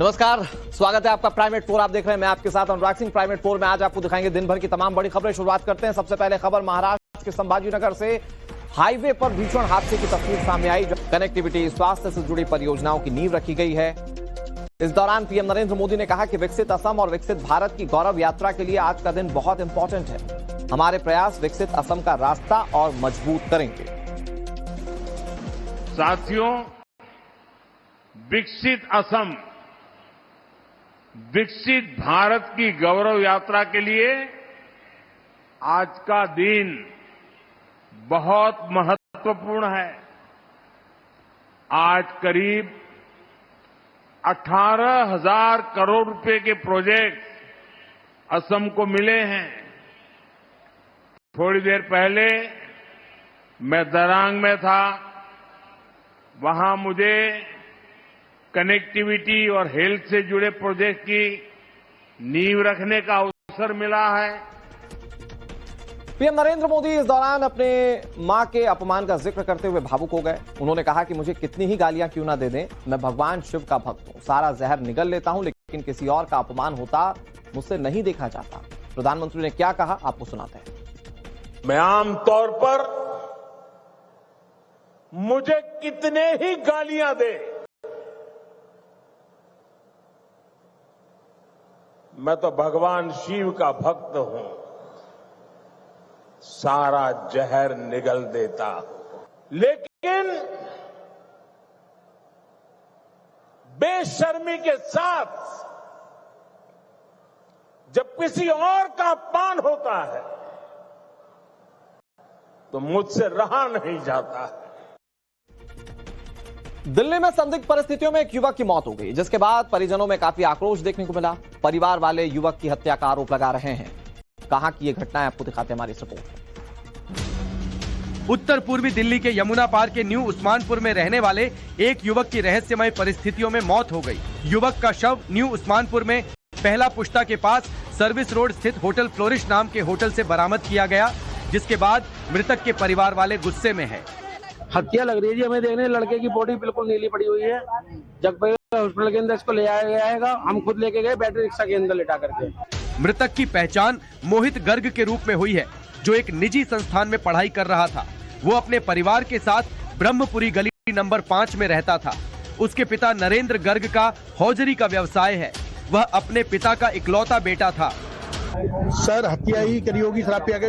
नमस्कार, स्वागत है आपका प्राइमेट 4। आप देख रहे हैं, मैं आपके साथ अनुराग सिंह। प्राइमेट 4 में आज आपको दिखाएंगे दिन भर की तमाम बड़ी खबरें। शुरुआत करते हैं सबसे पहले खबर महाराष्ट्र के संभाजीनगर से। हाईवे पर भीषण हादसे की तस्वीर सामने आई। कनेक्टिविटी, स्वास्थ्य से जुड़ी परियोजनाओं की नींव रखी गई है। इस दौरान पीएम नरेंद्र मोदी ने कहा कि विकसित असम और विकसित भारत की गौरव यात्रा के लिए आज का दिन बहुत इंपॉर्टेंट है। हमारे प्रयास विकसित असम का रास्ता और मजबूत करेंगे। साथियों, विकसित असम, विकसित भारत की गौरव यात्रा के लिए आज का दिन बहुत महत्वपूर्ण है। आज करीब 18,000 करोड़ रुपए के प्रोजेक्ट असम को मिले हैं। थोड़ी देर पहले मैं दरांग में था। वहां मुझे कनेक्टिविटी और हेल्थ से जुड़े प्रोजेक्ट की नींव रखने का अवसर मिला है। पीएम नरेंद्र मोदी इस दौरान अपने मां के अपमान का जिक्र करते हुए भावुक हो गए। उन्होंने कहा कि मुझे कितनी ही गालियां क्यों ना दे दें, मैं भगवान शिव का भक्त हूं। सारा जहर निगल लेता हूं, लेकिन किसी और का अपमान होता मुझसे नहीं देखा जाता। प्रधानमंत्री ने क्या कहा, आपको सुनाते हैं। मैं आमतौर पर मुझे कितने ही गालियां दे, मैं तो भगवान शिव का भक्त हूं। सारा जहर निगल देता हूं, लेकिन बेशर्मी के साथ जब किसी और का अपमान होता है तो मुझसे रहा नहीं जाता है। दिल्ली में संदिग्ध परिस्थितियों में एक युवक की मौत हो गई, जिसके बाद परिजनों में काफी आक्रोश देखने को मिला। परिवार वाले युवक की हत्या का आरोप लगा रहे हैं। कहां की ये घटना है, आपको दिखाते हैं हमारी रिपोर्ट। उत्तर पूर्वी दिल्ली के यमुना पार के न्यू उस्मानपुर में रहने वाले एक युवक की रहस्यमय परिस्थितियों में मौत हो गई। युवक का शव न्यू उस्मानपुर में पहला पुश्ता के पास सर्विस रोड स्थित होटल फ्लोरिश नाम के होटल से बरामद किया गया, जिसके बाद मृतक के परिवार वाले गुस्से में है। हत्या लग रही है हमें देखने। लड़के की बॉडी बिल्कुल नीली पड़ी हुई है। जब हॉस्पिटल के अंदर इसको ले आया गया, हम खुद लेके गए बैटरी रिक्शा के अंदर लिटा करके। मृतक की पहचान मोहित गर्ग के रूप में हुई है, जो एक निजी संस्थान में पढ़ाई कर रहा था। वो अपने परिवार के साथ ब्रह्मपुरी गली नंबर 5 में रहता था। उसके पिता नरेंद्र गर्ग का हौजरी का व्यवसाय है। वह अपने पिता का इकलौता बेटा था। सर, हत्या ही करी होगी, शराब पिया के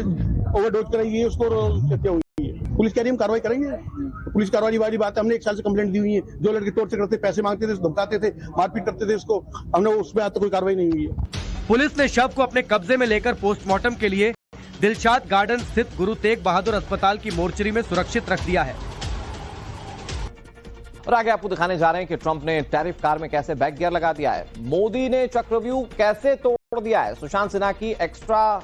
ओवरडोज कराई, उसको हत्या हुई है। पुलिस कह रही हम कार्रवाई करेंगे। पुलिस कार्रवाई वाली बात है। हमने 1 साल से कंप्लेंट दी हुई है। जो लड़के टॉर्चर करते, पैसे मांगते थे, धमकाते थे, मारपीट करते थे उसको, हमने उसमें आज तक कोई कार्रवाई नहीं हुई है। पुलिस ने शव को अपने कब्जे में लेकर पोस्टमार्टम के लिए दिलशाद गार्डन स्थित गुरु तेग बहादुर अस्पताल की मोर्चरी में सुरक्षित रख दिया है। और आगे आपको दिखाने जा रहे हैं कि ट्रंप ने टैरिफ कार में कैसे बैक गियर लगा दिया है। मोदी ने चक्रव्यूह कैसे तोड़ दिया है। सुशांत सिन्हा की एक्स्ट्रा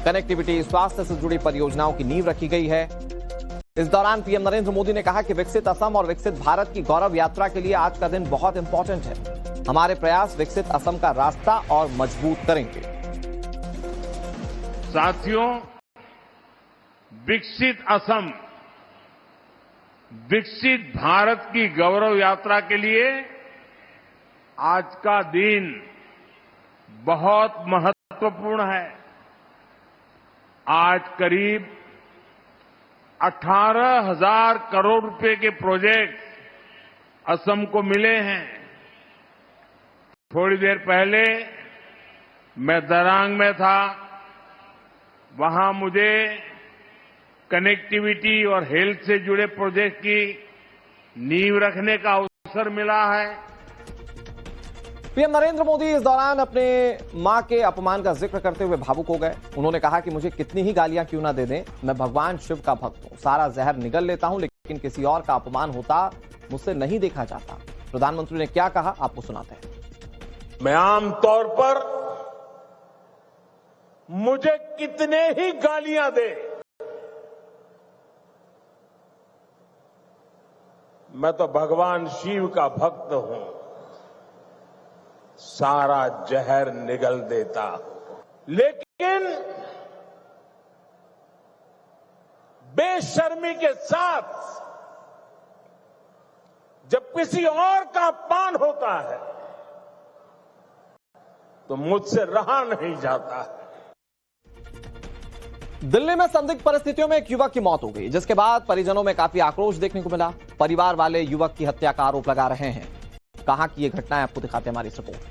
कनेक्टिविटी, स्वास्थ्य से जुड़ी परियोजनाओं की नींव रखी गई है। इस दौरान पीएम नरेंद्र मोदी ने कहा कि विकसित असम और विकसित भारत की गौरव यात्रा के लिए आज का दिन बहुत इंपॉर्टेंट है। हमारे प्रयास विकसित असम का रास्ता और मजबूत करेंगे। साथियों, विकसित असम, विकसित भारत की गौरव यात्रा के लिए आज का दिन बहुत महत्वपूर्ण है। आज करीब 18,000 करोड़ रुपए के प्रोजेक्ट असम को मिले हैं। थोड़ी देर पहले मैं दरांग में था। वहां मुझे कनेक्टिविटी और हेल्थ से जुड़े प्रोजेक्ट की नींव रखने का अवसर मिला है। पीएम नरेंद्र मोदी इस दौरान अपने मां के अपमान का जिक्र करते हुए भावुक हो गए। उन्होंने कहा कि मुझे कितनी ही गालियां क्यों ना दे दें, मैं भगवान शिव का भक्त हूं। सारा जहर निगल लेता हूं, लेकिन किसी और का अपमान होता मुझसे नहीं देखा जाता। प्रधानमंत्री ने क्या कहा, आपको सुनाते हैं। मैं आमतौर पर मुझे कितने ही गालियां दे, मैं तो भगवान शिव का भक्त हूं। सारा जहर निगल देता हूं, लेकिन बेशर्मी के साथ जब किसी और का अपमान होता है तो मुझसे रहा नहीं जाता है। दिल्ली में संदिग्ध परिस्थितियों में एक युवक की मौत हो गई, जिसके बाद परिजनों में काफी आक्रोश देखने को मिला। परिवार वाले युवक की हत्या का आरोप लगा रहे हैं। कहां की ये घटना है, आपको दिखाते हैं हमारी इस रिपोर्ट।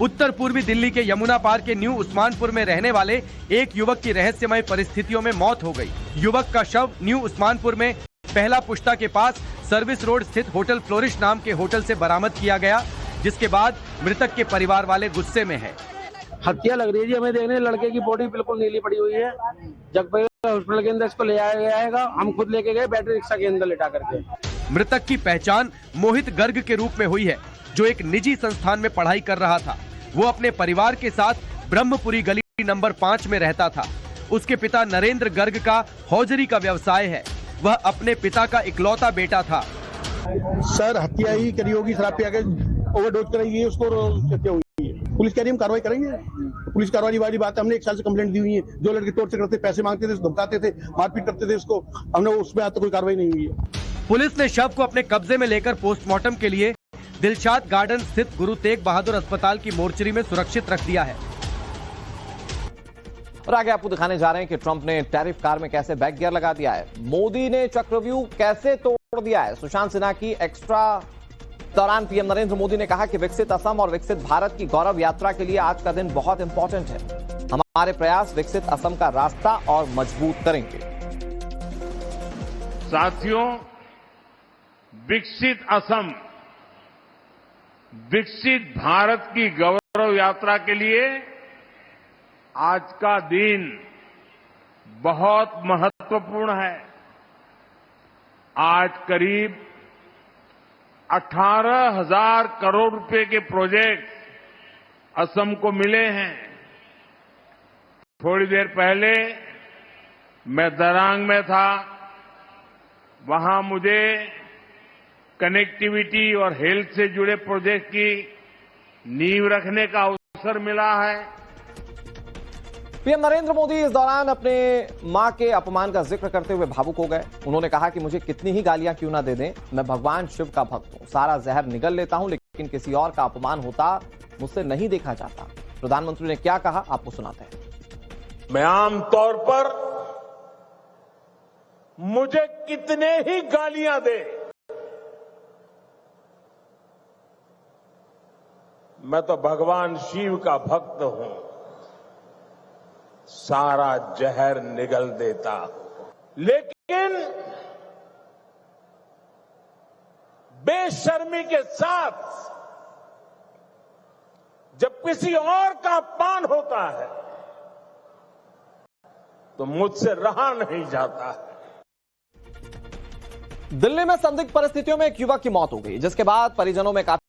उत्तर पूर्वी दिल्ली के यमुना पार के न्यू उस्मानपुर में रहने वाले एक युवक की रहस्यमय परिस्थितियों में मौत हो गई। युवक का शव न्यू उस्मानपुर में पहला पुश्ता के पास सर्विस रोड स्थित होटल फ्लोरिश नाम के होटल से बरामद किया गया, जिसके बाद मृतक के परिवार वाले गुस्से में हैं। हत्या लग रही है जी हमें देखने, लड़के की बॉडी बिल्कुल नीली पड़ी हुई है। जगपई हॉस्पिटल के अंदर इसको ले आया जाएगा, हम खुद लेके गए बैटरी रिक्शा के अंदर लेटा करके। मृतक की पहचान मोहित गर्ग के रूप में हुई है, जो एक निजी संस्थान में पढ़ाई कर रहा था। वो अपने परिवार के साथ ब्रह्मपुरी गली नंबर 5 में रहता था। उसके पिता नरेंद्र गर्ग का हौजरी का व्यवसाय है। वह अपने पिता का इकलौता बेटा था। सर हत्या ही करी होगी, शराब पिया के ओवरडोज कराई है, उसको हत्या हुई है। पुलिस कह रही हम कार्रवाई करेंगे। पुलिस कार्रवाई वाली बात है, हमने 1 साल से कंप्लेंट दी हुई है। जो लड़के तोड़ से करते, पैसे मांगते थे, धमकाते थे, मारपीट करते थे, उसको हमने उसमें आज तक कोई कार्रवाई नहीं हुई है। पुलिस ने शव को अपने कब्जे में लेकर पोस्टमार्टम के लिए दिलशाद गार्डन स्थित गुरु तेग बहादुर अस्पताल की मोर्चरी में सुरक्षित रख दिया है। और आगे आपको दिखाने जा रहे हैं कि ट्रंप ने टैरिफ कार में कैसे बैक गियर लगा दिया है। मोदी ने चक्रव्यूह कैसे तोड़ दिया है। सुशांत सिन्हा की एक्स्ट्रा दौरान पीएम नरेंद्र मोदी ने कहा कि विकसित असम और विकसित भारत की गौरव यात्रा के लिए आज का दिन बहुत इंपॉर्टेंट है। हमारे प्रयास विकसित असम का रास्ता और मजबूत करेंगे। साथियों, विकसित असम, विकसित भारत की गौरव यात्रा के लिए आज का दिन बहुत महत्वपूर्ण है। आज करीब 18,000 करोड़ रुपए के प्रोजेक्ट असम को मिले हैं। थोड़ी देर पहले मैं दरांग में था। वहां मुझे कनेक्टिविटी और हेल्थ से जुड़े प्रोजेक्ट की नींव रखने का अवसर मिला है। पीएम नरेंद्र मोदी इस दौरान अपने मां के अपमान का जिक्र करते हुए भावुक हो गए। उन्होंने कहा कि मुझे कितनी ही गालियां क्यों ना दे दें, मैं भगवान शिव का भक्त हूं, सारा जहर निगल लेता हूं, लेकिन किसी और का अपमान होता मुझसे नहीं देखा जाता। प्रधानमंत्री ने क्या कहा, आपको सुनाते हैं। मैं आमतौर पर मुझे कितने ही गालियां दे, मैं तो भगवान शिव का भक्त हूं, सारा जहर निगल देता। लेकिन बेशर्मी के साथ जब किसी और का अपमान होता है तो मुझसे रहा नहीं जाता है। दिल्ली में संदिग्ध परिस्थितियों में एक युवक की मौत हो गई, जिसके बाद परिजनों में काफी